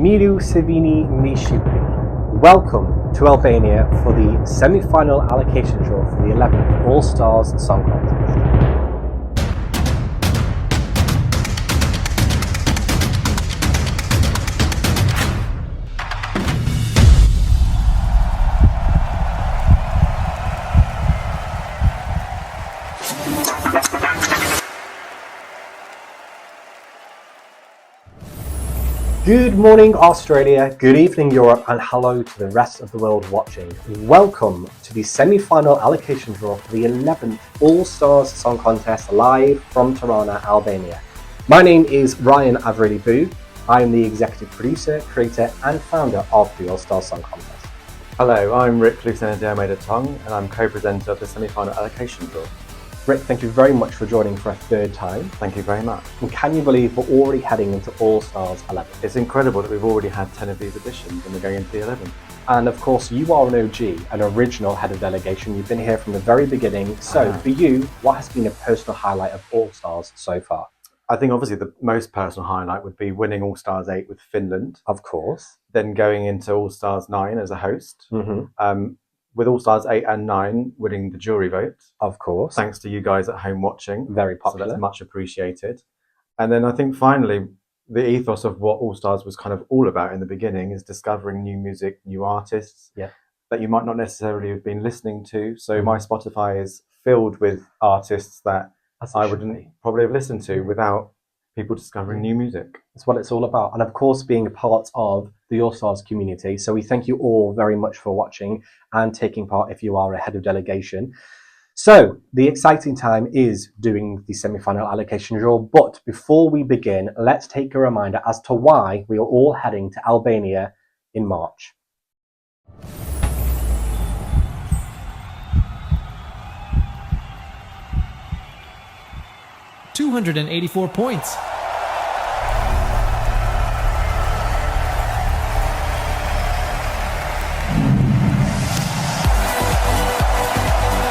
Miru Sevini Mishipri. Welcome to Albania for the Semi Final Allocation Draw for the 11th All Stars Song Contest. Good morning Australia, good evening Europe, and hello to the rest of the world watching. Welcome to the semi-final allocation draw for the 11th All-Stars Song Contest live from Tirana, Albania. My name is Ryan Avrili-Boo. I am the executive producer, creator and founder of the All-Stars Song Contest. Hello, I'm Rick Lucena-Diomeda-Tong and I'm co-presenter of the semi-final allocation draw. Rick, thank you very much for joining for a third time. Thank you very much. And can you believe we're already heading into All-Stars 11? It's incredible that we've already had 10 of these editions and we're going into the 11th. And of course, you are an OG, an original head of delegation. You've been here from the very beginning. So for you, what has been a personal highlight of All-Stars so far? I think obviously the most personal highlight would be winning All-Stars 8 with Finland. Of course. Then going into All-Stars 9 as a host. With All-Stars 8 and 9 winning the jury vote. Of course. Thanks to you guys at home watching. Very popular. So that's much appreciated. And then I think finally, the ethos of what All-Stars was kind of all about in the beginning is discovering new music, new artists that you might not necessarily have been listening to. So my Spotify is filled with artists that I wouldn't probably have listened to without people discovering new music. That's what it's all about. And of course, being a part of the All-Stars community. So we thank you all very much for watching and taking part if you are a head of delegation. So the exciting time is doing the semi-final allocation draw. But before we begin, let's take a reminder as to why we are all heading to Albania in March. $284 points.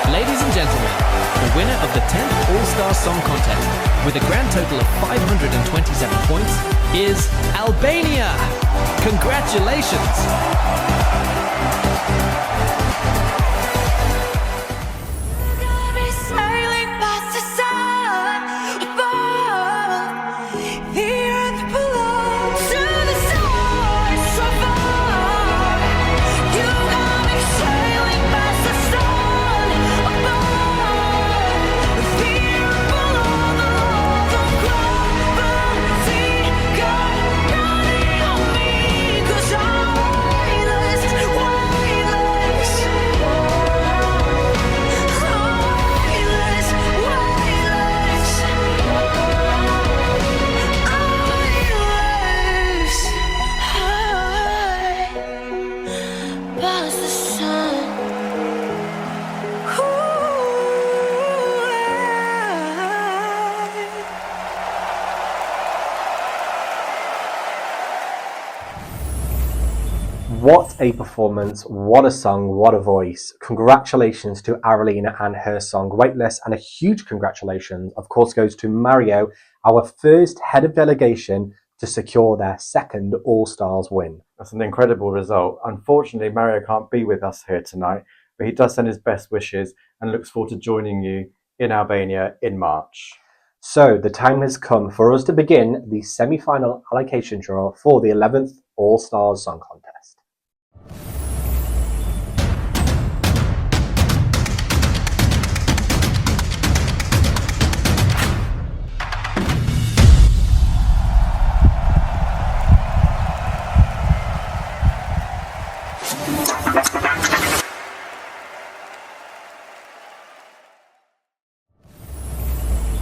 Ladies and gentlemen, the winner of the 10th All-Star Song Contest with a grand total of 527 points is Albania. Congratulations! What a performance, what a song, what a voice. Congratulations to Aralina and her song Weightless, and a huge congratulations, of course, goes to Mario, our first head of delegation to secure their second All-Stars win. That's an incredible result. Unfortunately, Mario can't be with us here tonight, but he does send his best wishes and looks forward to joining you in Albania in March. So the time has come for us to begin the semi-final allocation draw for the 11th All-Stars Song Contest.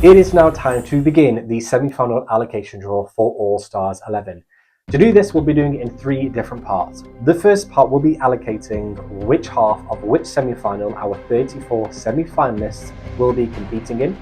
It is now time to begin the semi-final allocation draw for All-Stars 11. To do this, we'll be doing it in 3 different parts. The first part will be allocating which half of which semi-final our 34 semi-finalists will be competing in.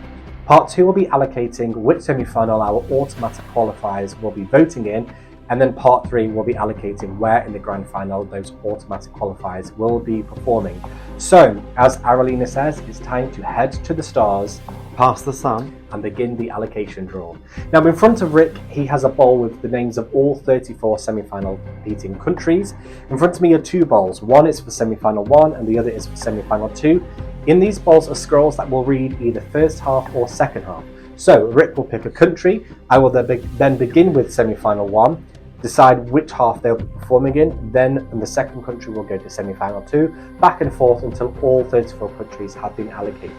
Part 2 will be allocating which semi-final our automatic qualifiers will be voting in. And then part 3 will be allocating where in the grand final those automatic qualifiers will be performing. So, as Aralina says, it's time to head to the stars, past the sun, and begin the allocation draw. Now, in front of Rick, he has a bowl with the names of all 34 semi-final competing countries. In front of me are 2 bowls. One is for semi-final 1 and the other is for semi-final 2. In these bowls are scrolls that will read either first half or second half. So, Rick will pick a country. I will then begin with semi-final 1, decide which half they'll be performing in, then the second country will go to semi-final 2, back and forth until all 34 countries have been allocated.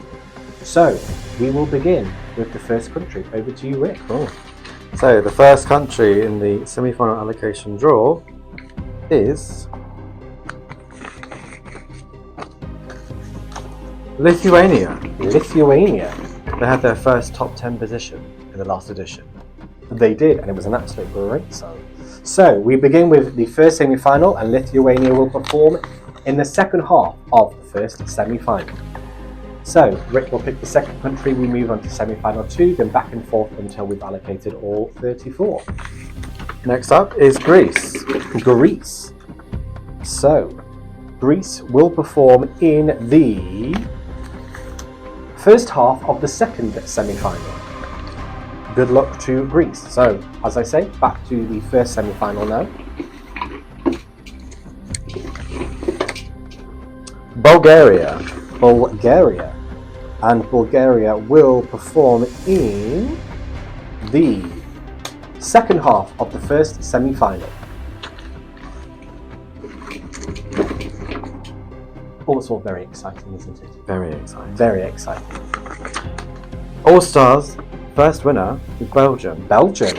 So, we will begin with the first country. Over to you, Rick. Cool. So, the first country in the semi-final allocation draw is Lithuania. Lithuania. They had their first top 10 position in the last edition. They did, and it was an absolute great song. So, we begin with the first semi-final, and Lithuania will perform in the second half of the first semi-final. So, Rick will pick the second country, we move on to semi-final 2, then back and forth until we've allocated all 34. Next up is Greece. Greece. So, Greece will perform in the first half of the second semi-final. Good luck to Greece. So, as I say, back to the first semi-final now. Bulgaria. Bulgaria. And Bulgaria will perform in the second half of the first semi-final. Oh, it's all very exciting, isn't it? Very exciting. Very exciting. All Stars, first winner is Belgium. Belgium.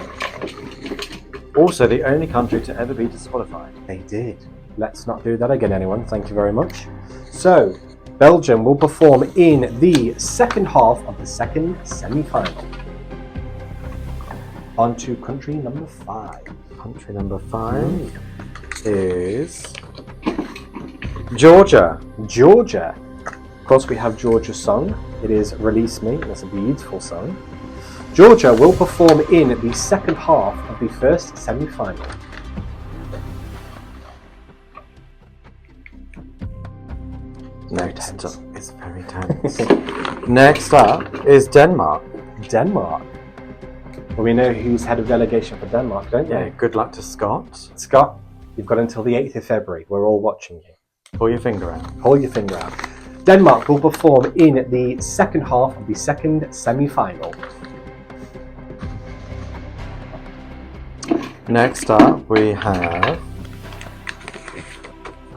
Also the only country to ever be disqualified. They did. Let's not do that again, anyone. Thank you very much. So, Belgium will perform in the second half of the second semi-final. On to country number 5. Country number 5 is Georgia. Georgia. Of course, we have Georgia's song. It is Release Me. It's a beautiful song. Georgia will perform in the second half of the first semi-final. Next up, it's very tense. Next up is Denmark. Denmark. Well, we know who's head of delegation for Denmark, don't we? Yeah, good luck to Scott. Scott, you've got until the 8th of February. We're all watching you. Pull your finger out. Pull your finger out. Denmark will perform in the second half of the second semi-final. Next up, we have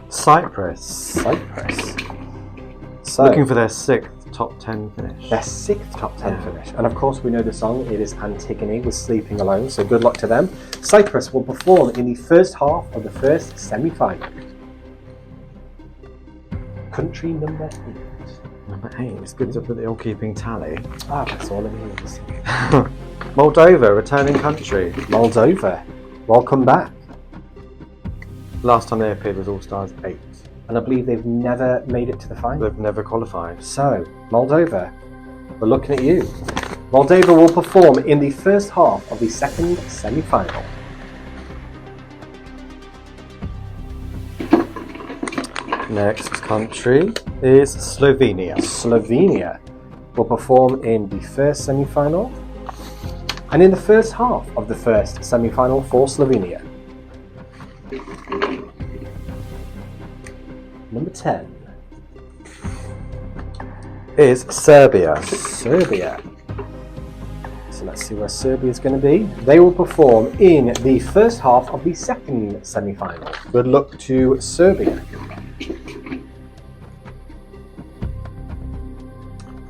Cyprus. Cyprus. So, looking for their 6th top 10 finish. Their 6th top 10 finish. And of course, we know the song. It is Antigone with Sleeping Alone. So good luck to them. Cyprus will perform in the first half of the first semi-final. Country number 8. Number 8. It's good that they're all keeping tally. Ah, that's all it is. Moldova, returning country. Moldova. Welcome back. Last time they appeared was All Stars 8. And I believe they've never made it to the final. They've never qualified. So, Moldova, we're looking at you. Moldova will perform in the first half of the second semi-final. Next country is Slovenia. Slovenia will perform in the first semi-final and in the first half of the first semi-final for Slovenia. Number 10 is Serbia. Serbia. So let's see where Serbia is going to be. They will perform in the first half of the second semi-final. Good luck to Serbia.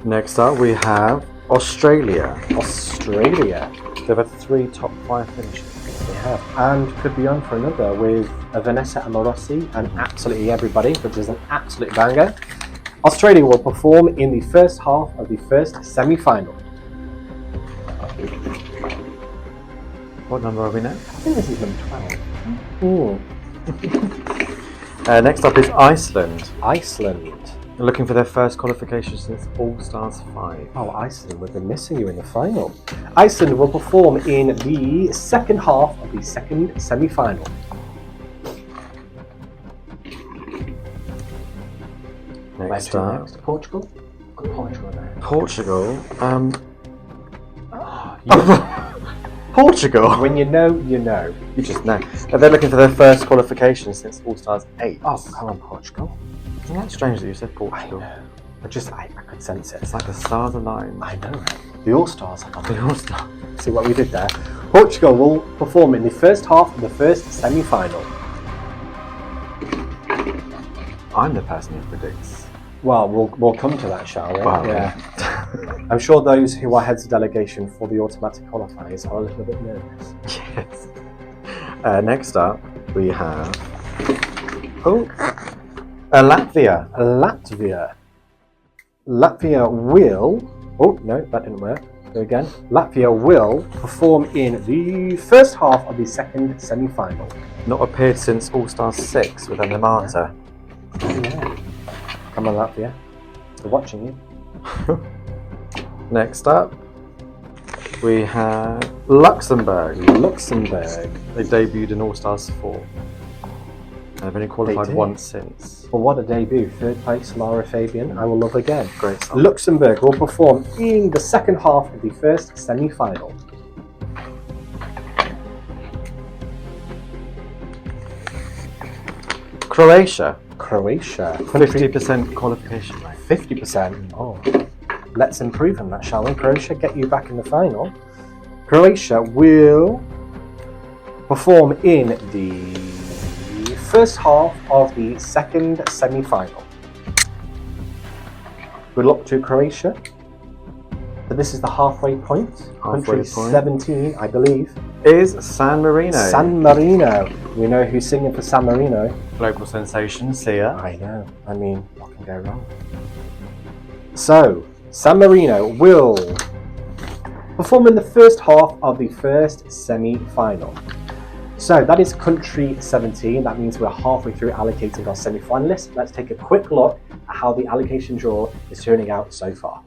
Next up we have Australia. Australia. They've had 3 top 5 finishes. They have, and could be on for another with Vanessa Amorosi and absolutely everybody, which is an absolute banger. Australia will perform in the first half of the first semi-final. What number are we now? I think this is number 12. Next up is Iceland. Iceland. Looking for their first qualification since All Stars 5. Oh, Iceland, we've been missing you in the final. Iceland will perform in the second half of the second semi-final. Next up, Next, Portugal? Got Portugal there. Portugal. Portugal. When you know, you know. You just know. They're looking for their first qualification since All Stars 8. Oh, come on, Portugal. Isn't that strange that you said Portugal? I could sense it. It's like the stars aligned. I know. The All-Stars. The All Stars. See what we did there? Portugal will perform in the first half of the first semi-final. I'm the person who predicts. Well, we'll come to that, shall we? Wow. Yeah. I'm sure those who are heads of delegation for the automatic qualifiers are a little bit nervous. Yes. Next up, we have Latvia. Latvia will... Oh, no, that didn't work. Go again. Latvia will perform in the first half of the second semi-final. Not appeared since All Stars 6 with Anamata. Oh, yeah. Come on, Latvia. We're watching you. Next up, we have Luxembourg. They They debuted in All Stars 4. They've only qualified once since. But what a debut. Third place, Lara Fabian. I will love again. Great song. Luxembourg will perform in the second half of the first semi-final. Croatia. 50% qualification rate. 50%. Oh, let's improve on that, shall we? Croatia, get you back in the final. Croatia will perform in the first half of the second semi-final. Good luck to Croatia. But this is the halfway point. Country 17, I believe. Is San Marino. San Marino. We know who's singing for San Marino. Global sensation, Sia. I know. I mean, what can go wrong? So, San Marino will perform in the first half of the first semi-final. So that is country 17. That means we're halfway through allocating our semi-finalists. Let's take a quick look at how the allocation draw is turning out so far.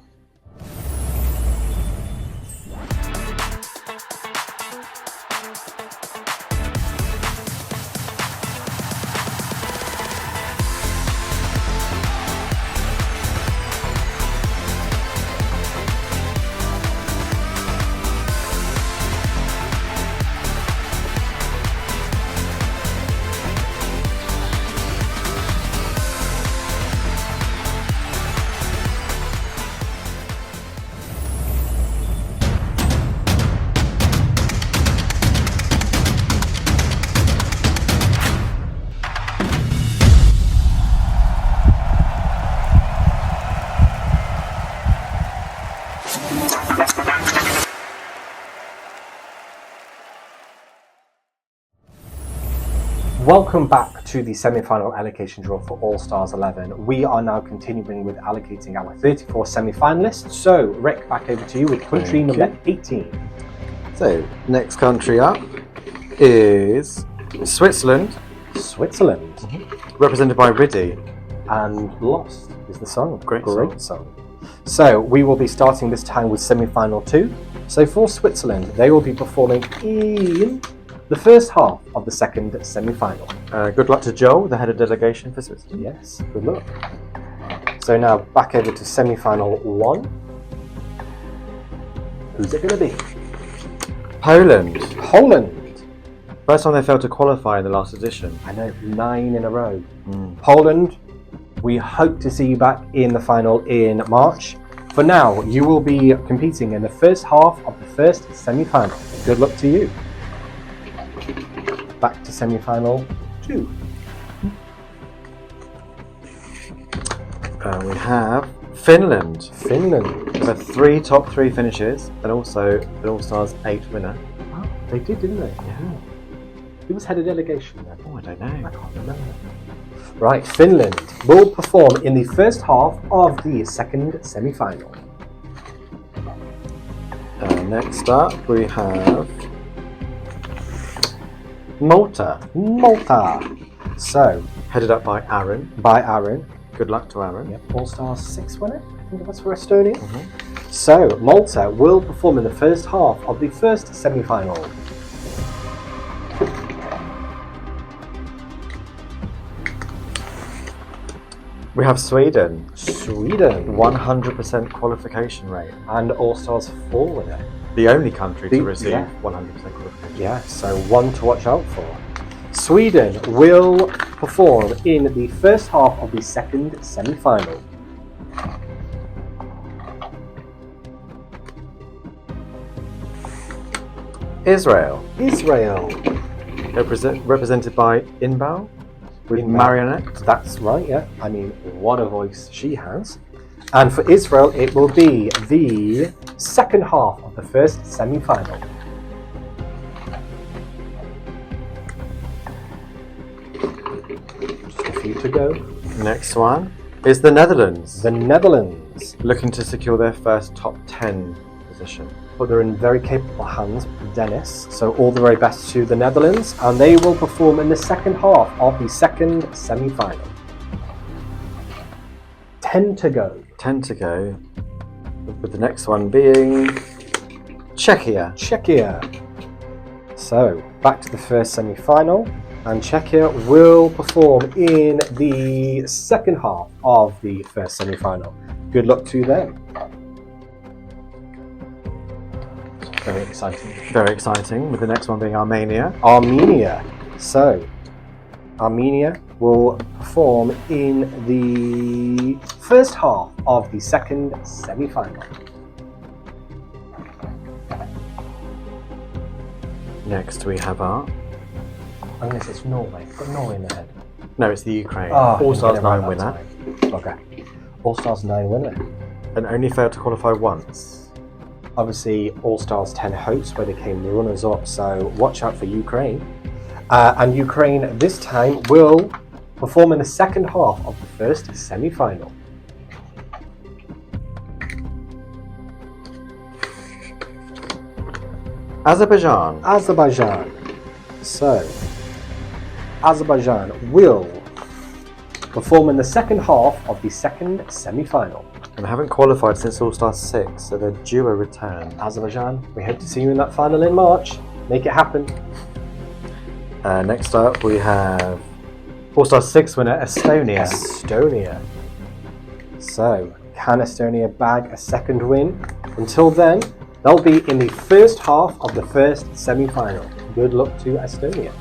Welcome back to the semi-final allocation draw for All Stars 11. We are now continuing with allocating our 34 semi-finalists. So, Rick, back over to you with country number 18. So, next country up is Switzerland. Represented by Riddy. And Lost is the song. Great song. So, we will be starting this time with semi-final 2. So, for Switzerland, they will be performing in the first half of the second semi-final. Good luck to Joel, the head of delegation for Switzerland. Yes, good luck. So now back over to semi-final 1. Who's it going to be? Poland. First time they failed to qualify in the last edition. I know, 9 in a row. Poland, we hope to see you back in the final in March. For now, you will be competing in the first half of the first semi-final. Good luck to you. Back to semi-final 2. We have Finland. Finland. With 3 top 3 finishes and also an All Stars 8 winner. Oh, they did, didn't they? Yeah. Who was head of delegation then? Oh, I don't know. I can't remember. Right, Finland will perform in the first half of the second semi-final. Next up, we have Malta. So, Headed up by Aaron. Good luck to Aaron. Yep. All-Stars 6 winner, I think it was for Estonia. So, Malta will perform in the first half of the first semi-final. We have Sweden. Sweden. 100% qualification rate. And All-Stars 4 winner. The only country to receive 100% qualification. Yeah, so one to watch out for. Sweden will perform in the first half of the second semi-final. Israel. Israel. Represented by Inbal with Marionette. That's right, yeah. I mean, what a voice she has. And for Israel, it will be the second half of the first semi-final. Just a few to go. Next one is the Netherlands. The Netherlands. Looking to secure their first top 10 position. But they're in very capable hands, Dennis. So all the very best to the Netherlands. And they will perform in the second half of the second semi-final. 10 to go. 10 to go. With the next one being Czechia. Czechia. So, back to the first semi-final. And Czechia will perform in the second half of the first semi-final. Good luck to them. Very exciting. Very exciting, with the next one being Armenia. Armenia. So, Armenia will perform in the first half of the second semi-final. Next we have our... Unless it's Norway. Got Norway in the head. No, it's the Ukraine. Oh, All-Stars 9 winner. Okay. All-Stars 9 winner. And only failed to qualify once. Obviously, All-Stars 10 hosts where they came runners-up, so watch out for Ukraine. And Ukraine this time will perform in the second half of the first semi-final. Azerbaijan. Azerbaijan. So, Azerbaijan will perform in the second half of the second semi-final. And haven't qualified since All-Stars 6, so they're due a return. Azerbaijan, we hope to see you in that final in March. Make it happen. Next up we have All-Stars 6 winner Estonia. Estonia. So, can Estonia bag a second win? Until then, they'll be in the first half of the first semi-final. Good luck to Estonia.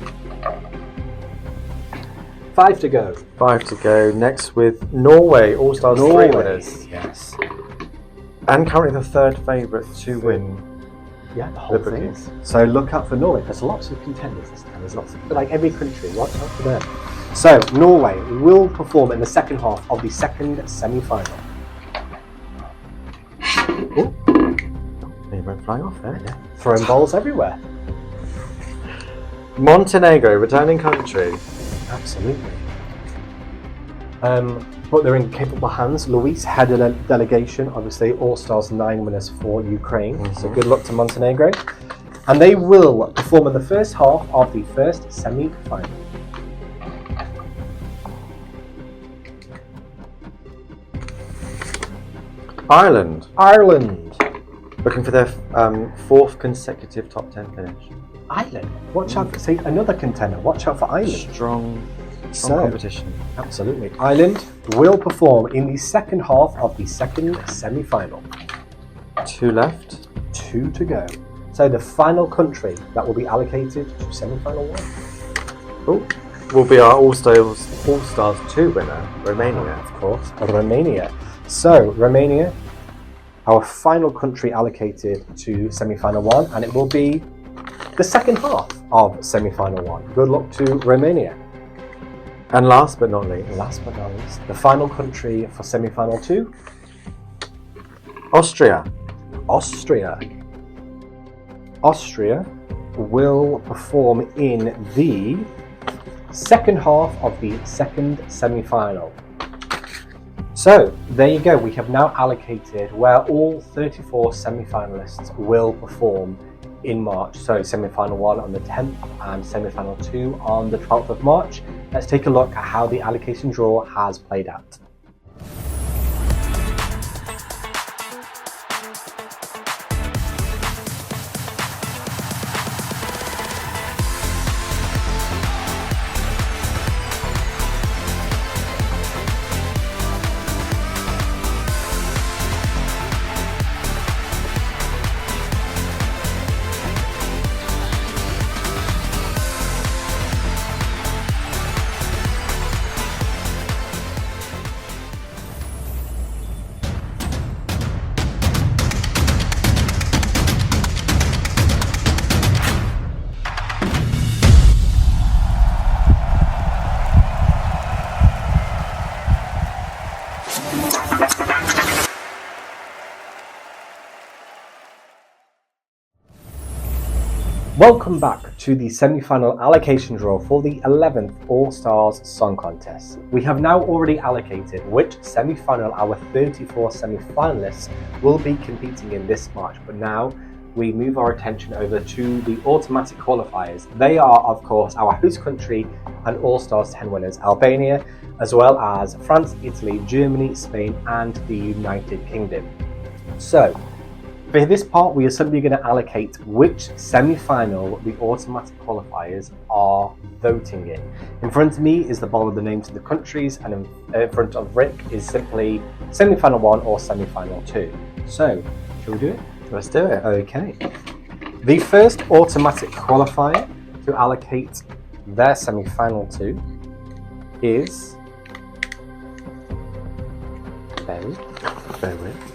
5 to go. 5 to go. Next with Norway, All-Stars 3 winners. Yes. And currently the third favourite to win. Yeah, the whole thing. bookings. So look out for Norway. There's lots of contenders this time. There's lots of, like every country, watch out for them. So Norway will perform in the second half of the second semi-final. Oh, they went flying off there. Yeah. Throwing balls everywhere. Montenegro, returning country. Absolutely. But they're in capable hands. Luis had a delegation, obviously All-Stars 9 winners for Ukraine. So good luck to Montenegro. And they will perform in the first half of the first semi-final. Ireland. Ireland. Looking for their fourth consecutive top 10 finish. Ireland. Watch out for, see, another contender. Watch out for Ireland. Strong So, competition. absolutely. Ireland will perform in the second half of the second semi-final. 2 left. 2 to go. So the final country that will be allocated to semi-final 1. Oh, will be our All-Stars 2 winner, Romania. Of course, Romania. So Romania, our final country allocated to semi-final 1, and it will be the second half of semi-final 1. Good luck to Romania. And last but not least, The final country for semi-final 2, Austria. Austria will perform in the second half of the second semi-final. So there you go, we have now allocated where all 34 semi-finalists will perform in March. So semi-final 1 on the 10th and semi-final 2 on the 12th of March. Let's take a look at how the allocation draw has played out. Welcome back to the semi-final allocation draw for the 11th All-Stars Song Contest. We have now already allocated which semi-final our 34 semi-finalists will be competing in this March, but now we move our attention over to the automatic qualifiers. They are, of course, our host country and All-Stars 10 winners, Albania, as well as France, Italy, Germany, Spain, and the United Kingdom. So, for this part, we are simply going to allocate which semi-final the automatic qualifiers are voting in. In front of me is the bowl of the names of the countries, and in front of Rick is simply semi-final 1 or semi-final 2. So, shall we do it? Let's do it. Okay. The first automatic qualifier to allocate their semi-final to is... Bear with.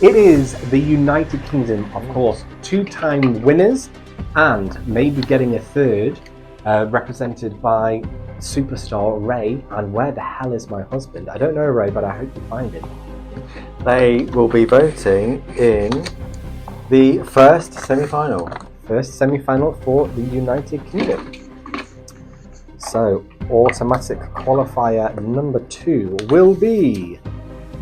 It is the United Kingdom, of course, two-time winners and maybe getting a third, represented by superstar Ray. And where the hell is my husband? I don't know Ray, but I hope you find him. They will be voting in the first semi-final. First semi-final for the United Kingdom. So, automatic qualifier number 2 will be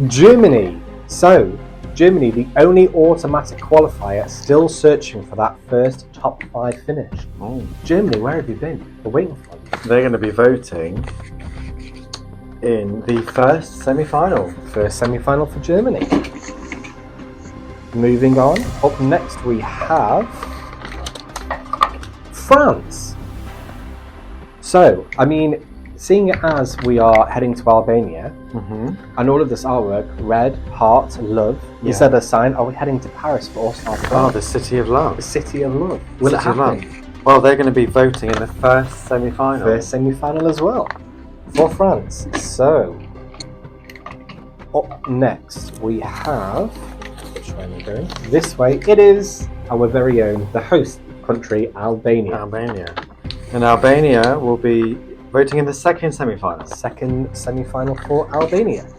Germany. So, Germany, the only automatic qualifier, still searching for that first top 5 finish. Oh. Germany, where have you been? We're waiting for you. They're going to be voting in the first semi-final. First semi-final for Germany. Moving on, up next we have France. So, I mean, seeing as we are heading to Albania, and all of this artwork, red, heart, love, is that a sign? Are we heading to Paris for All-Stars? Oh, the City of Love. The City of Love. Will it happen? Well, they're going to be voting in the first semi-final. First semi-final as well for France. So, up next we have, which way am I going? This way. It is our very own, the host country, Albania. And Albania will be voting in the second semi-final. Second semi-final for Albania.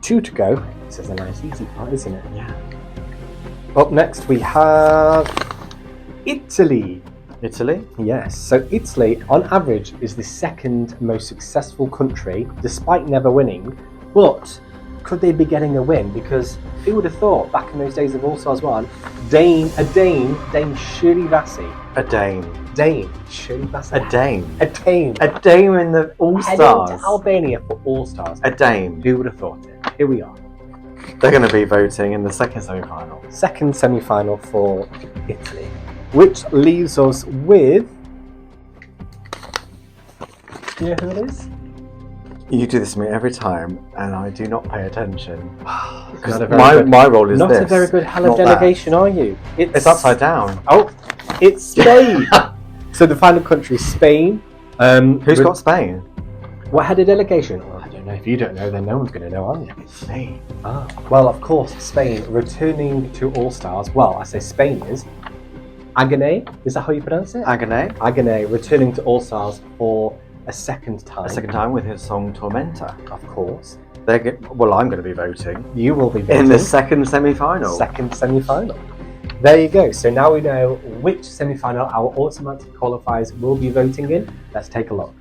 2 to go. This is a nice easy part, isn't it? Yeah. Up next we have Italy. Italy? Yes, so Italy on average is the second most successful country despite never winning, but could they be getting a win? Because who would have thought back in those days of All-Stars 1, Dame Shirley Bassey. A Dame. Shirley Bassey. A Dame in the All-Stars. Heading to Albania for All-Stars. A Dame. Who would have thought it? Here we are. They're going to be voting in the second semi-final. Second semi-final for Italy. Which leaves us with... Do you know who it is? You do this to me every time, and I do not pay attention. Because my my role is not this. Not a very good hell of not delegation, that. are you? It's upside down. Oh, it's Spain. So the final country is Spain. Who's got Spain? What head of delegation? Well, I don't know. If you don't know, then no one's going to know, are you? Spain. Ah, well, of course, Spain returning to All-Stars. Well, I say Spain is Agane. Is that how you pronounce it? Agane returning to All-Stars for a second time. A second time with his song Tormenta. Of course. Well, I'm going to be voting. You will be voting. In the second semi-final. Second semi-final. There you go. So now we know which semi-final our automatic qualifiers will be voting in. Let's take a look.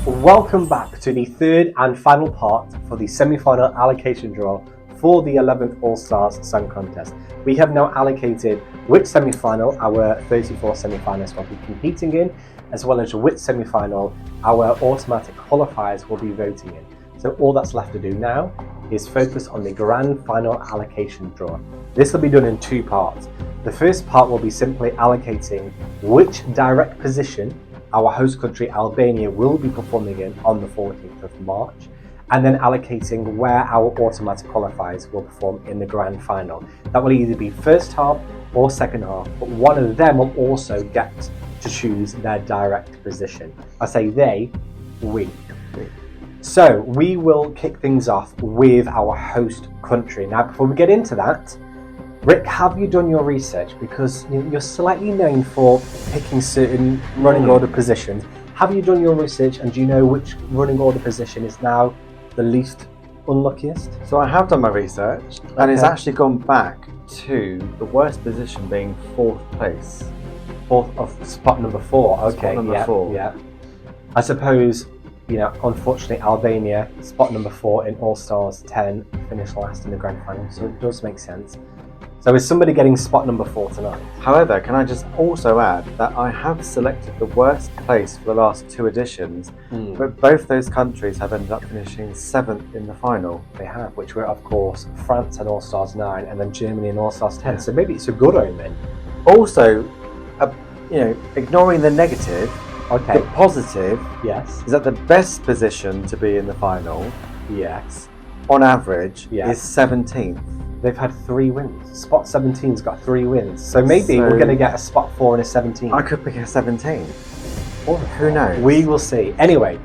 Welcome back to the third and final part for the semi-final allocation draw for the 11th All-Stars Song Contest. We have now allocated which semi-final our 34 semi-finalists will be competing in, as well as which semi-final our automatic qualifiers will be voting in. So all that's left to do now is focus on the grand final allocation draw. This will be done in 2 parts. The first part will be simply allocating which direct position our host country Albania will be performing in on the 14th of March, and then allocating where our automatic qualifiers will perform in the grand final. That will either be first half or second half, but one of them will also get to choose their direct position. I say they, we. So we will kick things off with our host country. Now, before we get into that, Rick, have you done your research? Because you're slightly known for picking certain running order positions. Have you done your research, and do you know which running order position is now the least unluckiest? So I have done my research, and it's actually gone back to the worst position being 4th place. Fourth of spot number 4. Okay, spot number 4. Yeah. I suppose, unfortunately, Albania, spot number 4 in All Stars 10, finished last in the grand final, so it does make sense. So is somebody getting spot number 4 tonight? However, can I just also add that I have selected the worst place for the last 2 editions, but both those countries have ended up finishing 7th in the final. They have, which were, of course, France in All Stars 9 and then Germany in All Stars 10. So maybe it's a good omen. Also, ignoring the negative, okay, the positive, yes, is that the best position to be in the final, yes, on average, yes, is 17th. They've had 3 wins. Spot 17's got 3 wins. So maybe we're going to get a spot 4 and a 17. I could pick a 17. Or who knows? We will see. Anyway,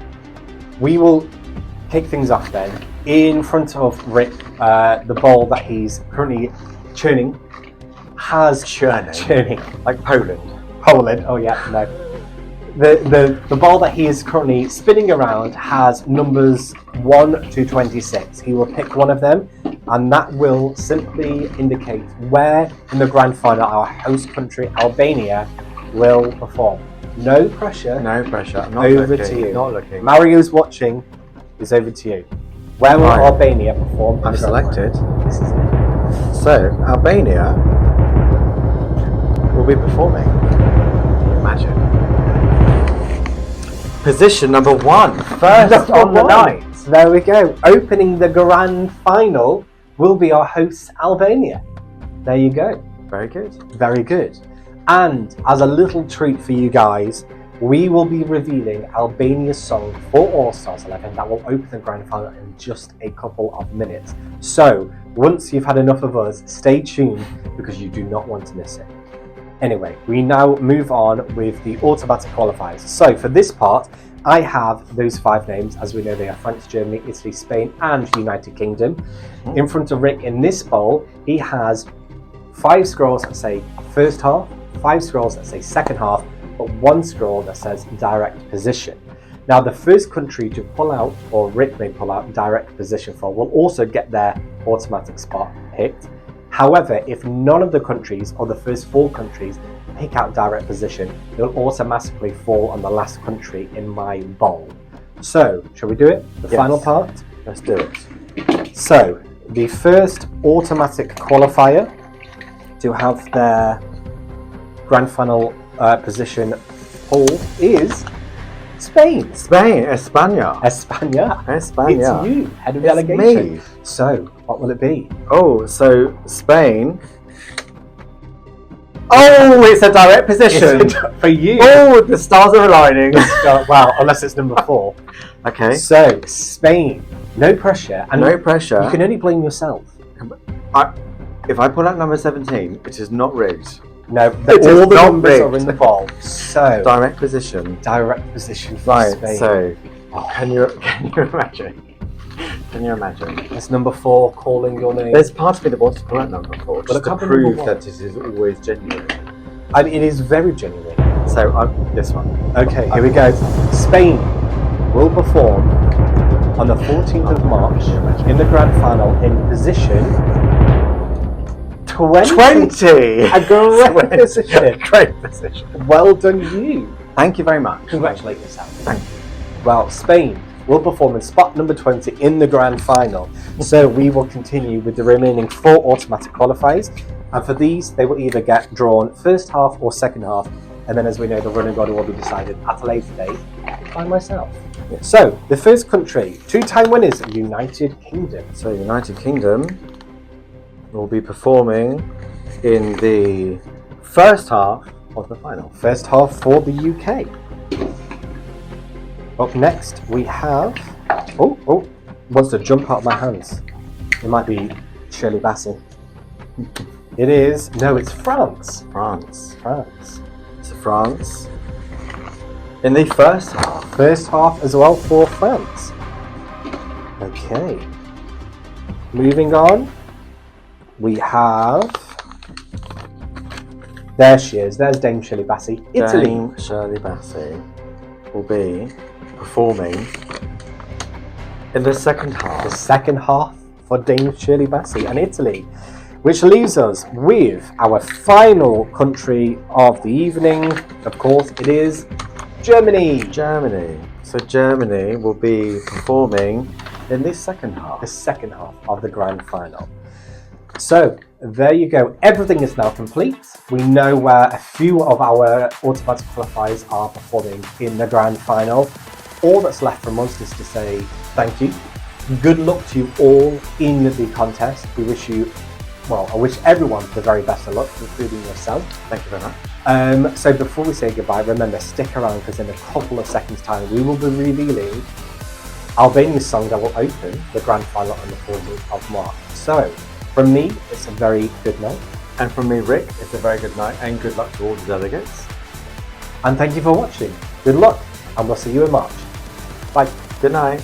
we will kick things off then. In front of Rick, the ball that he's currently churning has churning like Poland. Oh yeah, no. The ball that he is currently spinning around has numbers 1 to 26. He will pick one of them, and that will simply indicate where in the grand final our host country Albania will perform. No pressure. No pressure. I'm not over looking. to you. Not looking. Mario's watching. Is over to you. Where will Albania perform? I've selected. This is it. So Albania will be performing. Imagine. Position number 1, first on the night. There we go. Opening the grand final will be our host Albania. There you go. Very good. Very good. And as a little treat for you guys, we will be revealing Albania's song for All Stars 11 that will open the grand final in just a couple of minutes. So once you've had enough of us, stay tuned because you do not want to miss it. Anyway, we now move on with the automatic qualifiers. So for this part, I have those 5 names. As we know, they are France, Germany, Italy, Spain, and United Kingdom. In front of Rick in this bowl, he has 5 scrolls that say first half, 5 scrolls that say second half, but 1 scroll that says direct position. Now, the first country to pull out, or Rick may pull out, direct position for, will also get their automatic spot picked. However, if none of the countries, or the first 4 countries, pick out direct position, they'll automatically fall on the last country in my bowl. So, shall we do it? The final part? Let's do it. So, the first automatic qualifier to have their grand final position pulled is Spain. España. It's you, head of delegation. Me. So, what will it be? Oh, so Spain. Oh, it's a direct position. For you. Oh, the stars are aligning. Wow, unless it's number 4. Okay. So, Spain. No pressure. And no pressure. You can only blame yourself. If I pull out number 17, it is not rigged. No, all the numbers are in the ball. So direct position for Spain. So can you imagine? Can you imagine? It's number 4 calling your name. There's part of me that wants to pull out number 4 just to prove that it is always genuine. And it is very genuine. So this one. Okay, here we go. Spain will perform on the 14th of March in the grand final in position 20. A great position. Great position. Well done, you. Thank you very much. Congratulate yourself. Thank you. Well, Spain will perform in spot number 20 in the grand final. So we will continue with the remaining 4 automatic qualifiers. And for these, they will either get drawn first half or second half. And then, as we know, the running order will be decided at a later date by myself. So, the first country, 2-time winners, United Kingdom. So, United Kingdom will be performing in the first half of the final. First half for the UK. Up next we have... Oh, wants to jump out of my hands. It might be Shirley Bassey. It is... No, it's France. France. So France. In the first half. First half as well for France. Okay. Moving on. We have... There she is. There's Dame Shirley Bassey. Italy. Dame Shirley Bassey will be performing in the second half. The second half for Dame Shirley Bassey and Italy, which leaves us with our final country of the evening. Of course, it is Germany. So Germany will be performing in the second half. The second half of the grand final. So there you go. Everything is now complete. We know where a few of our automatic qualifiers are performing in the grand final. All that's left from us is to say thank you. Good luck to you all in the contest. We wish you, well, I wish everyone the very best of luck, including yourself. Thank you very much. So before we say goodbye, remember, stick around because in a couple of seconds' time we will be revealing Albania's song that will open the grand final on the 14th of March. So from me, it's a very good night. And from me, Rick, it's a very good night and good luck to all the delegates. And thank you for watching. Good luck, and we'll see you in March. Bye. Good night.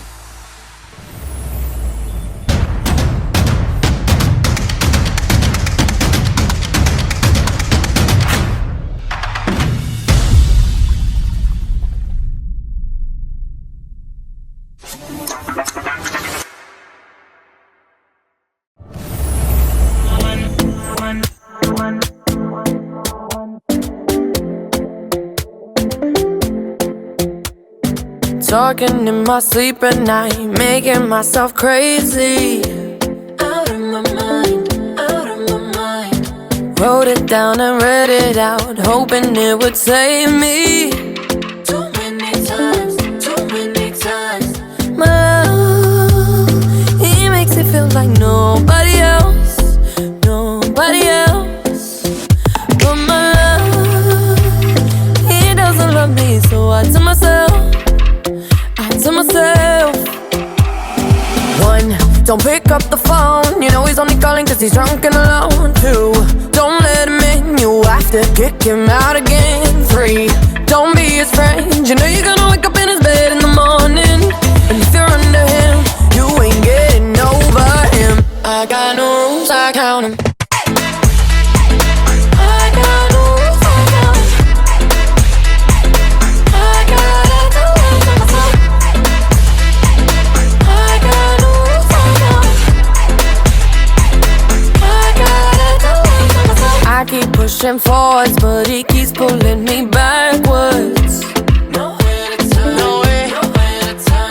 Talking in my sleep at night, making myself crazy. Out of my mind. Wrote it down and read it out, hoping it would save me. Too many times. My love, he makes it feel like nobody else. But my love, he doesn't love me, so I tell myself. One, don't pick up the phone. You know he's only calling cause he's drunk and alone. Two, don't let him in. You have to kick him out again. Three, don't be his friend. You know you're gonna wake up in his bed in the morning. And if you're under him, you ain't getting over him. I got no rules, I count him. I keep pushing forwards, but he keeps pulling me backwards. Nowhere to turn.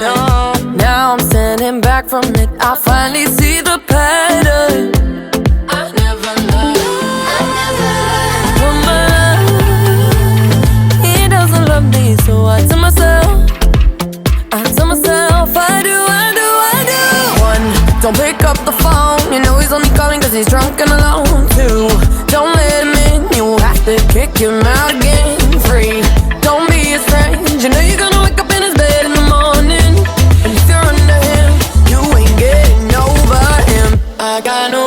No. Now I'm standing back from it. I finally see the pattern. I never loved. But my love, he doesn't love me, so I tell myself, I do. One, don't pick up the phone. You know he's only calling cause he's drunk and alone. Two, don't let him in, you have to kick him out again. Three, don't be his friend. You know you're gonna wake up in his bed in the morning. And if you're under him, you ain't getting over him. I got no